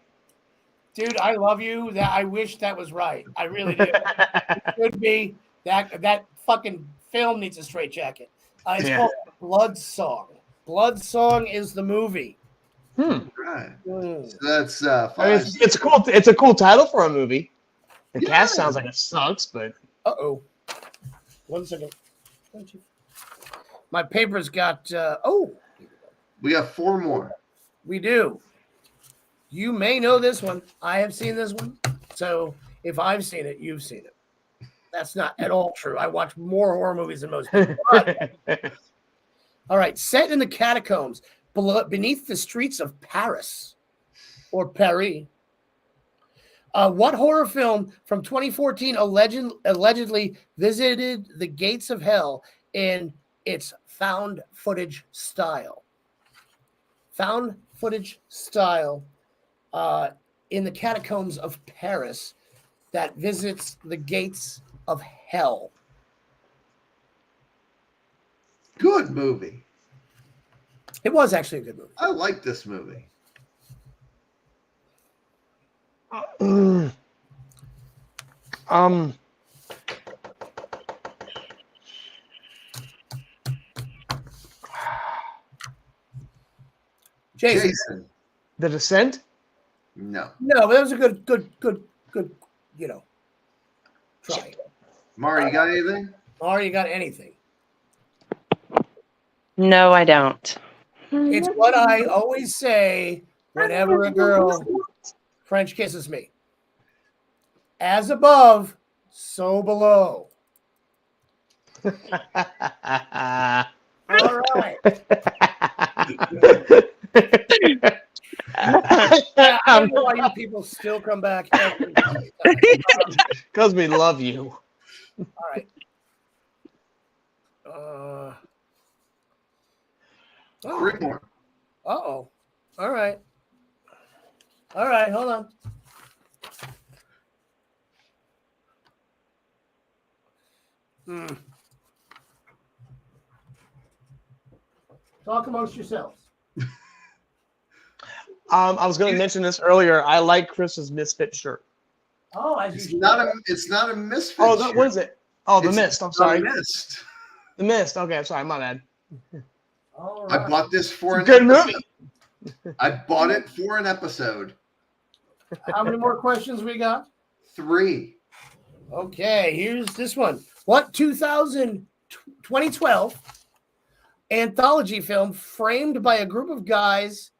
Dude, I love you. That I wish that was right. I really do. It could be. That fucking film needs a straight jacket. It's called Blood Song. Blood Song is the movie. Right. So that's it's a cool title for a movie. The cast sounds like it sucks, but 1 second. My paper's got we got 4 more. We do. You may know this one. I have seen this one. So if I've seen it, you've seen it. That's not at all true. I watch more horror movies than most people. All right. Set in the catacombs beneath the streets of Paris or Paris. What horror film from 2014 allegedly visited the gates of hell in its found footage style? Found footage style in the catacombs of Paris that visits the gates of hell. Good movie. It was actually a good movie. I like this movie. Jason. The Descent? No. No, but that was a good, try. Mari, you got anything? Mari, you got anything? No, I don't. It's what I always say whenever a girl French kisses me. As above, so below. All right. I don't know why you people still come back every time. Because we love you. All right. Three more. Uh-oh. All right. All right, hold on. Talk amongst yourselves. I was going to mention this earlier. I like Chris's Misfit shirt. Oh, as It's you not a misfit. Oh, shirt. what is it? Oh, the It's Mist. I'm The sorry. Mist. The Mist. Okay, I'm sorry. My bad. All I right. bought this for an Good episode. movie. I bought it for an episode. How many more questions we got? 3. Okay, here's this one. What 2012 anthology film framed by a group of guys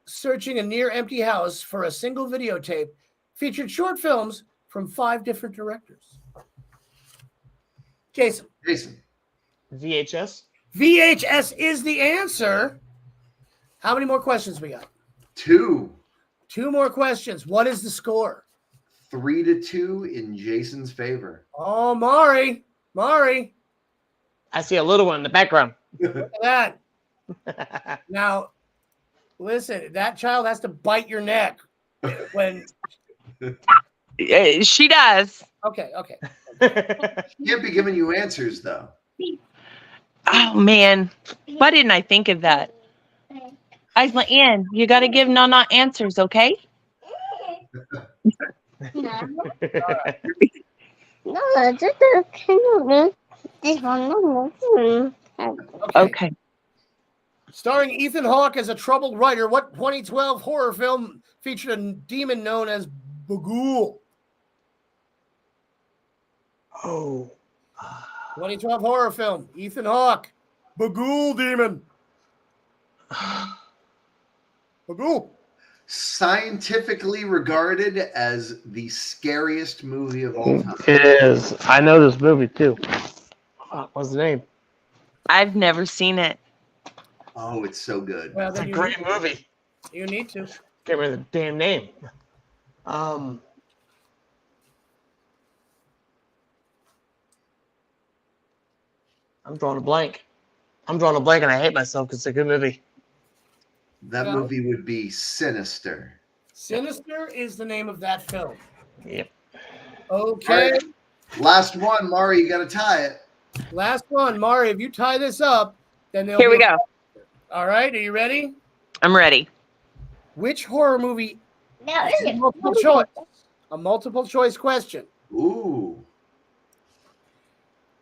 searching a near empty house for a single videotape featured short films from 5 different directors? Jason. Jason. VHS. VHS is the answer. How many more questions we got? 2. 2 more questions. What is the score? 3-2 in Jason's favor. Oh, Mari. I see a little one in the background. Look at that. Now, listen, that child has to bite your neck when. She does. Okay. She can't be giving you answers, though. Oh man, why didn't I think of that? Ann, you got to give Nana answers, okay? Okay. Starring Ethan Hawke as a troubled writer, what 2012 horror film featured a demon known as Bagul? Oh. 2012 horror film, Ethan Hawke, Bagul demon. Bagul. Scientifically regarded as the scariest movie of all time. It is. I know this movie too. What's the name? I've never seen it. Oh, it's so good. Well, It's a then great movie. You need to. Can't remember the damn name. I'm drawing a blank. And I hate myself because it's a good movie. That movie would be Sinister. Sinister is the name of that film. Yep. Okay. Right. Last one, Mari, you got to tie it. Last one, Mari. If you tie this up, then Here we go. All right. Are you ready? I'm ready. Which horror movie? Multiple choice. A multiple choice question. Ooh.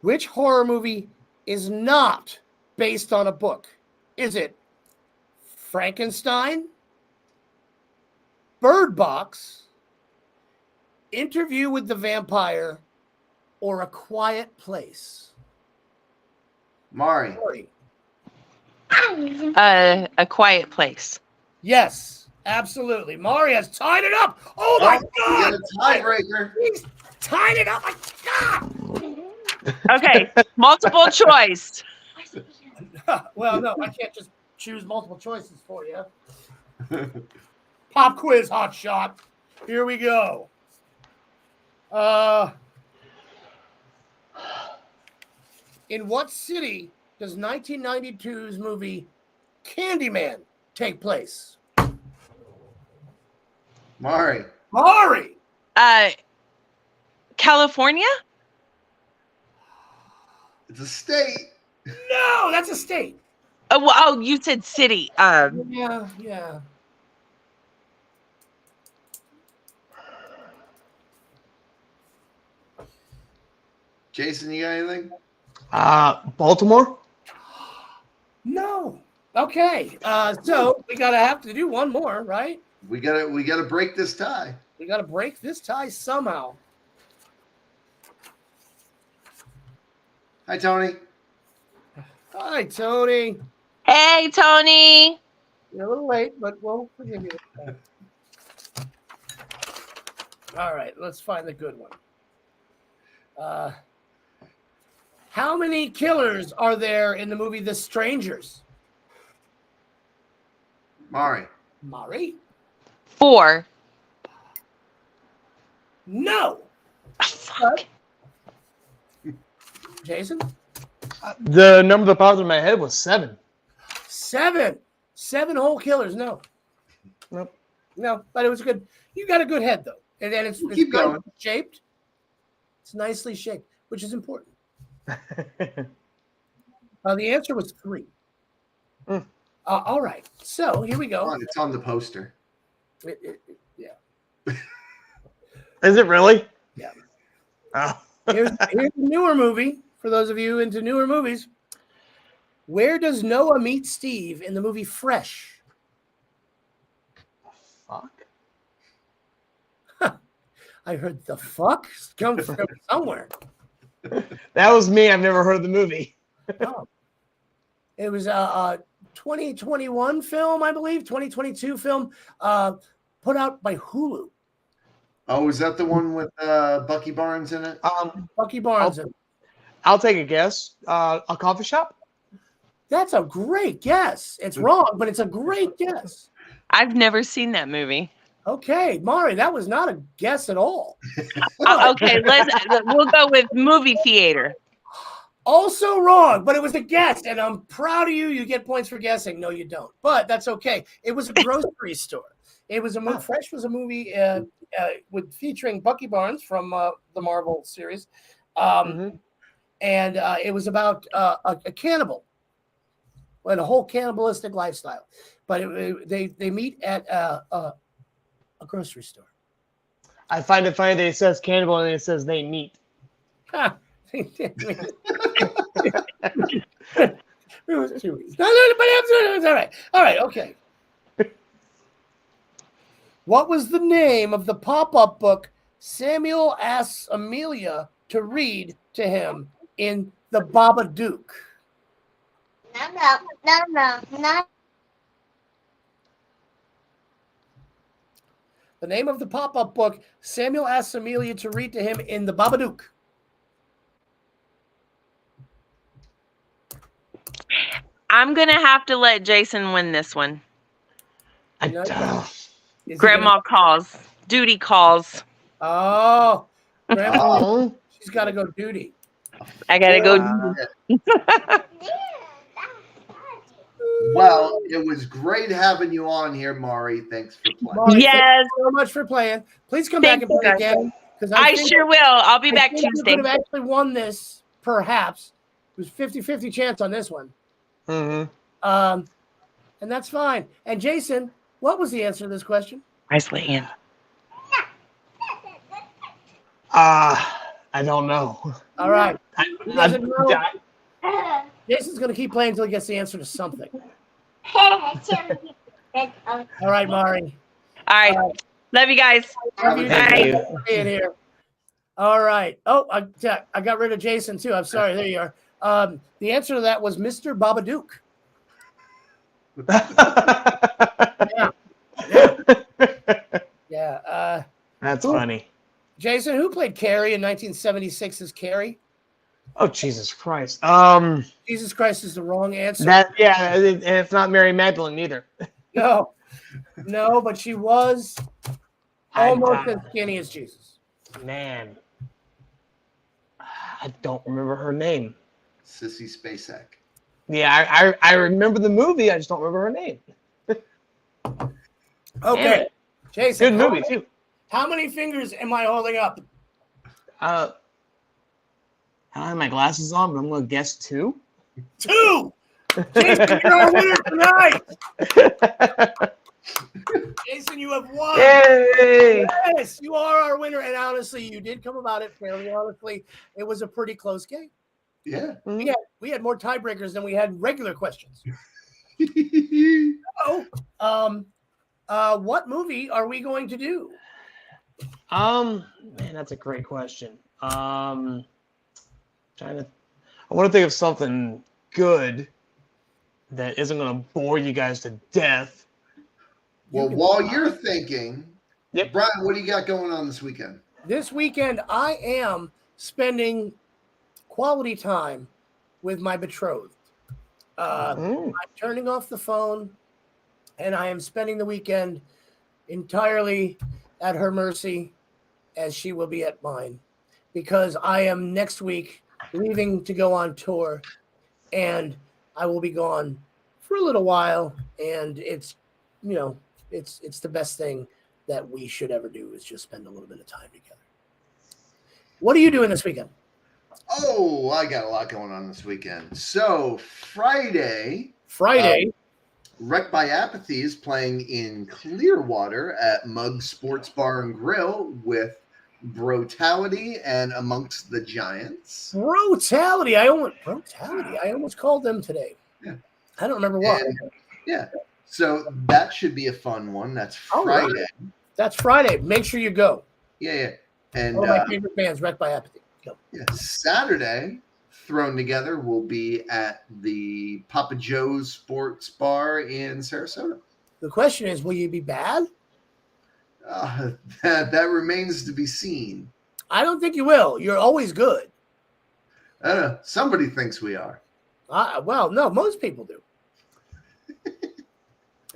Which horror movie is not based on a book? Is it Frankenstein, Bird Box, Interview with the Vampire, or A Quiet Place? Mari. A Quiet Place. Yes, absolutely. Mari has tied it up. Oh my God! You got a tiebreaker. He's tied it up. My God. Okay, multiple choice. Well, no, I can't just choose multiple choices for you. Pop quiz, hot shot. Here we go. In what city does 1992's movie Candyman take place? Mari. California? It's a state. No, that's a state. Oh, you said city. Yeah. Jason, you got anything? Baltimore? No. Okay. So we gotta have to do one more, right? We gotta break this tie. We gotta break this tie somehow. Hi, Tony. Hi, Tony. Hey, Tony. You're a little late, but we'll forgive you. All right, let's find the good one. How many killers are there in the movie The Strangers? Mari. 4. No. Fuck. Jason? The number that popped in my head was 7. 7. 7 whole killers. No. Nope. No, but it was good. You got a good head, though. And then it's Keep going. Shaped. It's nicely shaped, which is important. The answer was 3. All right. So here we go. It's on the poster. Yeah. Is it really? Yeah. Oh. Here's a newer movie. For those of you into newer movies, where does Noah meet Steve in the movie Fresh? Fuck. I heard the fuck come from somewhere. That was me. I've never heard of the movie. Oh. It was 2021 film, I believe, 2022 film, put out by Hulu. Oh, is that the one with Bucky Barnes in it? Bucky Barnes. I'll take a guess. A coffee shop? That's a great guess. It's wrong, but it's a great guess. I've never seen that movie. Okay, Mari, that was not a guess at all. Okay, we'll go with movie theater. Also wrong, but it was a guess, and I'm proud of you. You get points for guessing. No, you don't, but that's okay. It was a grocery store. It was a movie. Fresh was a movie with featuring Bucky Barnes from the Marvel series, and it was about a cannibal and a whole cannibalistic lifestyle. But they meet at a grocery store. I find it funny that it says cannibal and it says they meet. Ha. All right, okay. What was the name of the pop-up book Samuel asks Amelia to read to him in The Babadook? No. The name of the pop-up book Samuel asks Amelia to read to him in The Babadook. I'm going to have to let Jason win this one. Grandma calls. Duty calls. Oh, Grandma, she's got to go duty. I got to go. Well, it was great having you on here, Mari. Thanks for playing. Mari, Yes. thank you so much for playing. Please come back and play again. I sure will. I'll be back Tuesday. Tuesday. You could have actually won this, perhaps. It was 50-50 chance on this one. Mm-hmm. And that's fine. And Jason, what was the answer to this question? Iceland. I don't know. All right. He doesn't know. Jason's going to keep playing until he gets the answer to something. All right, Mari. All right. Love you guys. Love you. Bye. Being here. All right. Oh, I got rid of Jason too. I'm sorry. There you are. The answer to that was Mr. Babadook. Yeah. That's funny. Jason, who played Carrie in 1976 as Carrie? Oh, Jesus Christ. Jesus Christ is the wrong answer. And it's not Mary Magdalene either. No, but she was almost as skinny as Jesus. Man, I don't remember her name. Sissy Spacek. Yeah, I remember the movie. I just don't remember her name. Okay, Jason. Good movie too. How many fingers am I holding up? I don't have my glasses on, but I'm going to guess 2. 2. Jason, you're our winner tonight. Jason, you have won. Yay! Yes, you are our winner. And honestly, you did come about it fairly honestly. It was a pretty close game. Yeah. We had more tiebreakers than we had regular questions. What movie are we going to do? Man, that's a great question. I want to think of something good that isn't going to bore you guys to death. Well, while you're thinking, Brian, what do you got going on this weekend? This weekend, I am spending quality time with my betrothed. I'm turning off the phone, and I am spending the weekend entirely at her mercy, as she will be at mine, because I am next week leaving to go on tour, and I will be gone for a little while, and it's the best thing that we should ever do is just spend a little bit of time together. What are you doing this weekend? Oh, I got a lot going on this weekend. So Friday, Wrecked by Apathy is playing in Clearwater at Mug Sports Bar and Grill with Brutality and Amongst the Giants. Brutality. I almost called them today. Yeah. I don't remember why. Yeah. So that should be a fun one. That's Friday. Right. That's Friday. Make sure you go. Yeah. And one of my favorite bands, Wrecked by Apathy. Go. Yeah. Saturday, thrown together will be at the Papa Joe's Sports Bar in Sarasota. The question is, will you be bad? That remains to be seen. I don't think you will. You're always good. I don't know. Somebody thinks we are. Well, no, most people do.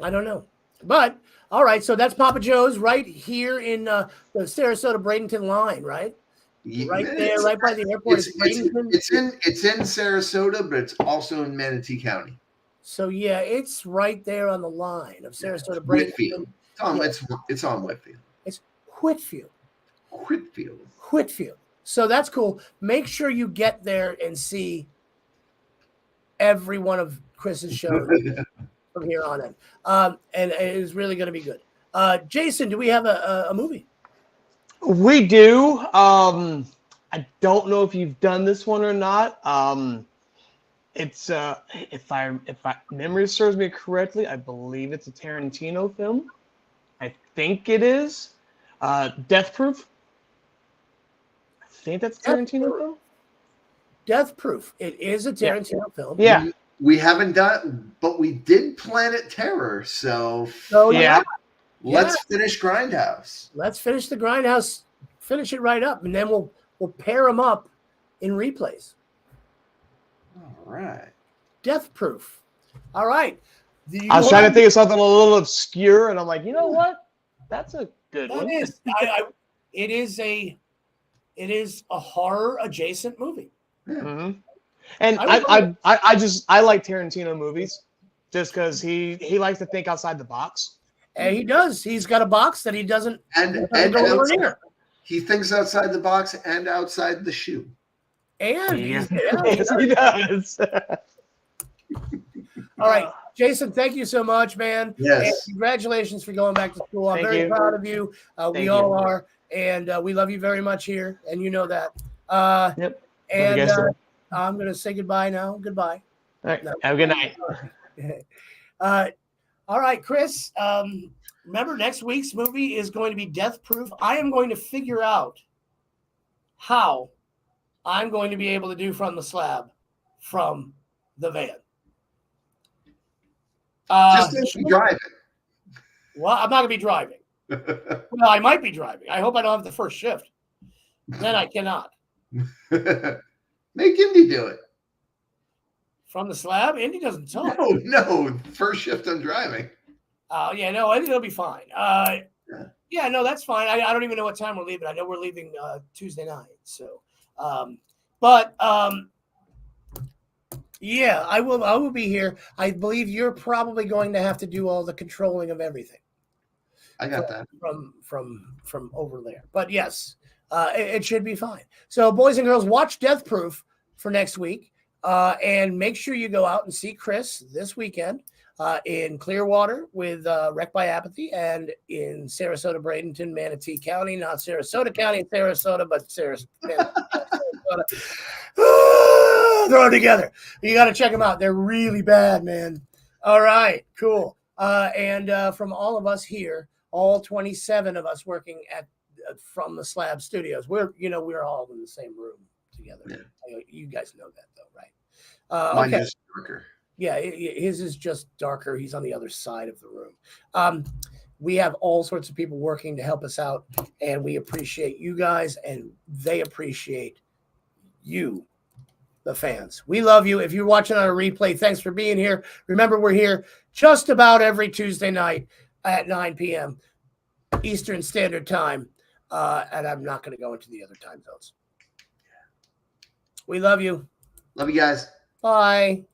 I don't know. But, all right, so that's Papa Joe's right here in the Sarasota-Bradenton line, right? Right there, right by the airport. It's in Sarasota, but it's also in Manatee County. So, yeah, it's right there on the line of Sarasota-Bradenton. Whitfield. It's on Whitfield. It's Whitfield. Whitfield. So that's cool. Make sure you get there and see every one of Chris's shows from here on in. And it is really going to be good. Jason, do we have a movie? We do. I don't know if you've done this one or not. It's if memory serves me correctly, I believe it's a Tarantino film. I think it is. Death Proof. I think that's a Tarantino film. Death Proof. It is a Tarantino film. Yeah. We haven't done, but we did Planet Terror. So yeah. Let's finish Grindhouse. Let's finish the Grindhouse. Finish it right up, and then we'll pair them up in replays. All right. Death Proof. All right. I was trying to think of something a little obscure, and I'm like, you know what? That's a good one. It is a horror adjacent movie. Yeah. Mm-hmm. And I like Tarantino movies just because he likes to think outside the box. And he does. He's got a box that he doesn't. And he thinks outside the box and outside the shoe. And yes, he does. All right, Jason, thank you so much, man. Yes. And congratulations for going back to school. I'm very proud of you. We all are. And we love you very much here. And you know that. Yep. And I'm going to say goodbye now. Goodbye. All right. No. Have a good night. All right, Chris. Remember, next week's movie is going to be Death Proof. I am going to figure out how I'm going to be able to do From the Slab from the van. Just don't be driving. Well, I'm not going to be driving. Well, I might be driving. I hope I don't have the first shift. Then I cannot. Make Indy do it. From the Slab? Indy doesn't talk. No. First shift on driving. Oh, yeah, no, I think it'll be fine. Yeah, no, that's fine. I don't even know what time we're leaving. I know we're leaving Tuesday night. So, yeah, I will be here. I believe you're probably going to have to do all the controlling of everything. I got that from over there. But yes, it should be fine. So, boys and girls, watch Death Proof for next week, and make sure you go out and see Chris this weekend in Clearwater with Wreck by Apathy, and in Sarasota, Bradenton, Manatee County, not Sarasota County, Sarasota, but Sarasota. Throw it together. You got to check them out. They're really bad, man. All right, cool. And from all of us here, all 27 of us working at From the Slab Studios, we're all in the same room together. Yeah. You guys know that, though, right? Mine is darker. Yeah, his is just darker. He's on the other side of the room. We have all sorts of people working to help us out, and we appreciate you guys, and they appreciate you, the fans. We love you. If you're watching on a replay, thanks for being here. Remember, we're here just about every Tuesday night at 9 p.m. Eastern Standard Time, and I'm not going to go into the other time zones. We love you. Love you guys. Bye.